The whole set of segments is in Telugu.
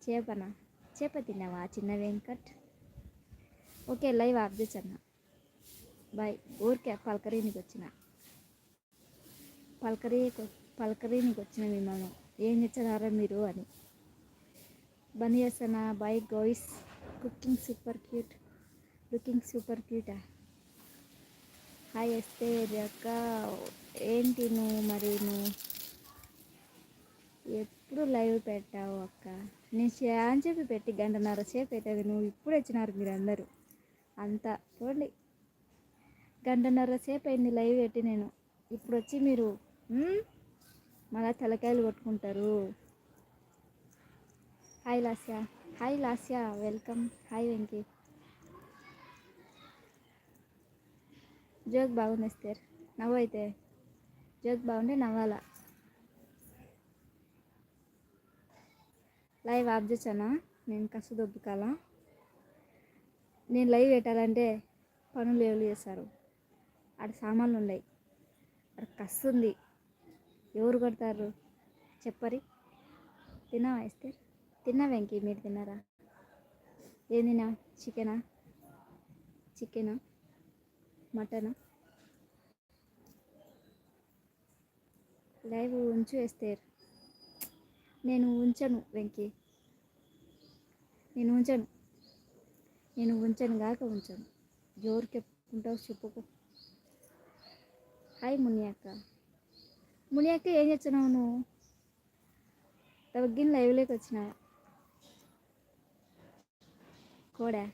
చేపనా? చేప తిన్నావా చిన్న వెంకట్? ఓకే లైవ్ ఆఫ్ చేసన్న. బాయ్. ఊరికే పలకరీనికి వచ్చిన, పలకరీ పలకరీనికి వచ్చిన మిమ్మల్ని ఏం చేస్తున్నారా మీరు అని. బనీ చేస్తానా? Bye guys. Cooking super cute, looking super క్యూటా. హాయ్ వస్తే అక్క, ఏంటి నువ్వు మరి నువ్వు ఎప్పుడు లైవ్ పెట్టావు అక్క? నేను అని చెప్పి పెట్టి గంటన్నర సేపు పెట్టేది, నువ్వు ఇప్పుడు వచ్చినారు మీరు అందరూ అంతా చూడండి. గంటన్నర సేపు అయింది లైవ్ పెట్టి నేను, ఇప్పుడు వచ్చి మీరు మళ్ళా తలకాయలు కొట్టుకుంటారు. Hi Lasya, hi Lasya, welcome. Hi Venky. Joke బాగుంది ఎస్తేర్, నవ్వు అయితే జోక్ బాగుంటే నవ్వాలా. Live of చేసానా? నేను కసు దొబ్బుకాలా? నేను లైవ్ పెట్టాలంటే పనులు ఎవరు చేస్తారు? ఆడ సామాన్లు ఉన్నాయి, ఆడ కసు ఉంది, ఎవరు కొడతారు చెప్పరి. తిన్నావా ఎస్తేర్? తిన్నా వెంకీ, మీరు తిన్నారా? ఏం తిన్నా? చికెనా? చికెనా మటనా? లైవ్ ఉంచు ఎస్తేర్. నేను ఉంచను వెంకీ, నేను ఉంచను కాక ఉంచను. జోరు చెప్పుకుంటావు చెప్పుకో. హాయ్ మునియక్క. మునియక్క ఏం చేస్తున్నావు నువ్వు? తగ్గిన లైవ్లోకి వచ్చిన కోడా.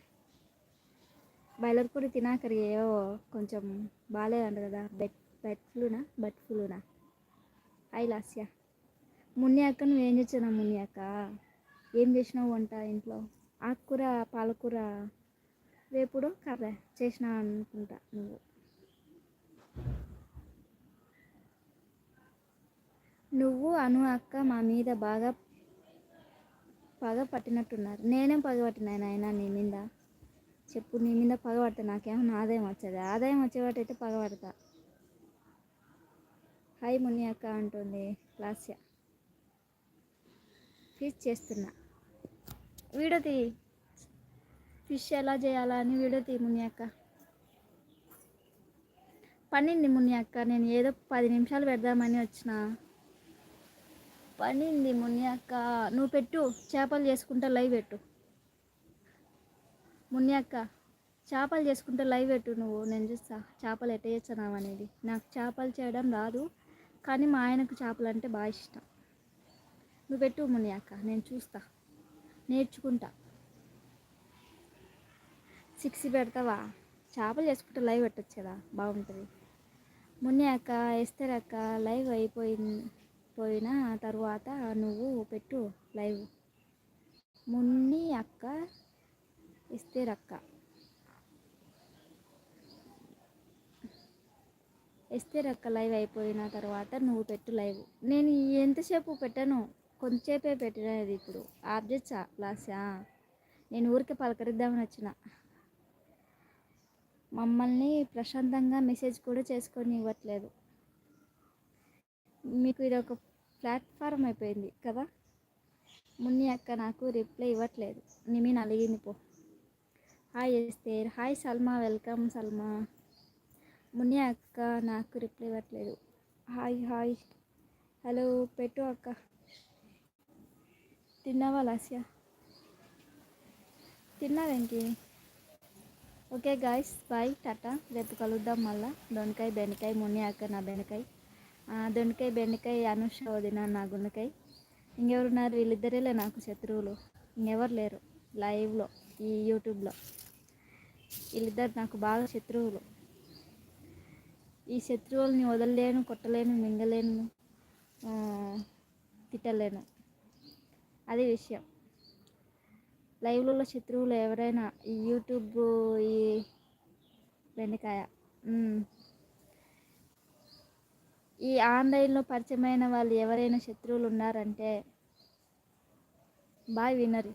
బాయిలర్ కూడా తినాకరి ఏవో కొంచెం బాగాలేదంట కదా, బెడ్ ఫ్లూనా. హాయ్ లాస్య. మునియక్క నువ్వేం చేస్తున్నావు మునియక్క? ఏం చేసినావు వంట ఇంట్లో? ఆకుకూర పాలకూర వేపుడు కర్ర చేసినావు అనుకుంటా నువ్వు. నువ్వు అను అక్క మా మీద బాగా పగ పట్టినట్టున్నారు. నేనేం పగ పట్టినాను ఆయన నీ మీద? చెప్పు, నీ మీద పగ పడతా నాకేమన్నా ఆదాయం వచ్చేది? ఆదాయం వచ్చేవాటైతే పగ పడతా. హాయ్ ముని అక్క అంటుంది లాస్య. ఫిష్ చేస్తున్నా, వీడియో తీ. ఫిష్ ఎలా చేయాలా అని వీడియో తీ ముని అక్క. పనింది ముని అక్క, నేను ఏదో 10 నిమిషాలు పెడదామని వచ్చిన. పనింది ముని అక్క, నువ్వు పెట్టు. చేపలు చేసుకుంటా లైవ్ పెట్టు ముని అక్క. చేపలు చేసుకుంటే లైవ్ పెట్టు నువ్వు, నేను చూస్తా చేపలు ఎట్ట చేస్తున్నావు అనేది. నాకు చేపలు చేయడం రాదు, కానీ మా ఆయనకు చేపలు అంటే బాగా ఇష్టం. నువ్వు పెట్టు ముని అక్క, నేను చూస్తా నేర్చుకుంటా. 6 పెడతావా? చేపలు చేసుకుంటే లైవ్ పెట్టచ్చు కదా, బాగుంటుంది. ముని అక్క ఎస్తేర్ అక్క లైవ్ పోయిన తర్వాత నువ్వు పెట్టు లైవ్. మున్ని అక్క ఎస్తేర్ అక్క, ఎస్తేర్ అక్క లైవ్ అయిపోయిన తర్వాత నువ్వు పెట్టు లైవ్. నేను ఎంతసేపు పెట్టాను, కొంతసేపే పెట్టినది. ఇప్పుడు ఆబ్జెక్ట్సా లాస్యా? నేను ఊరికే పలకరిద్దామని వచ్చిన. మమ్మల్ని ప్రశాంతంగా మెసేజ్ కూడా చేసుకొని ఇవ్వట్లేదు. మీకు ఇది ఒక ప్లాట్ఫారం అయిపోయింది కదా. మున్ని అక్క నాకు రిప్లై ఇవ్వట్లేదు, నీ మీద అలిగింది పో. Hi Esther. Hi Salma, welcome Salma. ముని అక్క నాకు రిప్లై ఇవ్వట్లేదు. హాయ్ హాయ్, హలో పెట్టు అక్క. తిన్నావా లాస్య? తిన్నా Venky. Okay guys, bye, tata. రేపు కలుద్దాం మళ్ళా. దొండకాయ బెండకాయ ముని అక్క నా బెండకాయ, దొండకాయ బెండకాయ అనుష వదిన నా గుండకాయ. ఇంకెవరున్నారు? వీళ్ళిద్దరేలే నాకు శత్రువులు, ఇంకెవరు లేరు లైవ్లో ఈ యూట్యూబ్లో. వీళ్ళిద్దరు నాకు బాగా శత్రువులు. ఈ శత్రువుల్ని వదలలేను, కొట్టలేను, మింగలేను, తిట్టలేను. అదే విషయం. లైవ్లలో శత్రువులు ఎవరైనా ఈ యూట్యూబ్ ఈ బెండకాయ ఈ ఆన్లైన్లో పరిచయమైన వాళ్ళు ఎవరైనా శత్రువులు ఉన్నారంటే బాగా వినరు.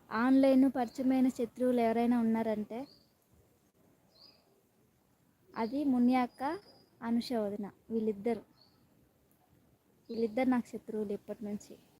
ఆన్లైన్ పరిచయమైన శత్రువులు ఎవరైనా ఉన్నారంటే అది ముని అక్క, అనుష వదిన. వీళ్ళిద్దరు నాకు శత్రువులు ఇప్పటి నుంచి.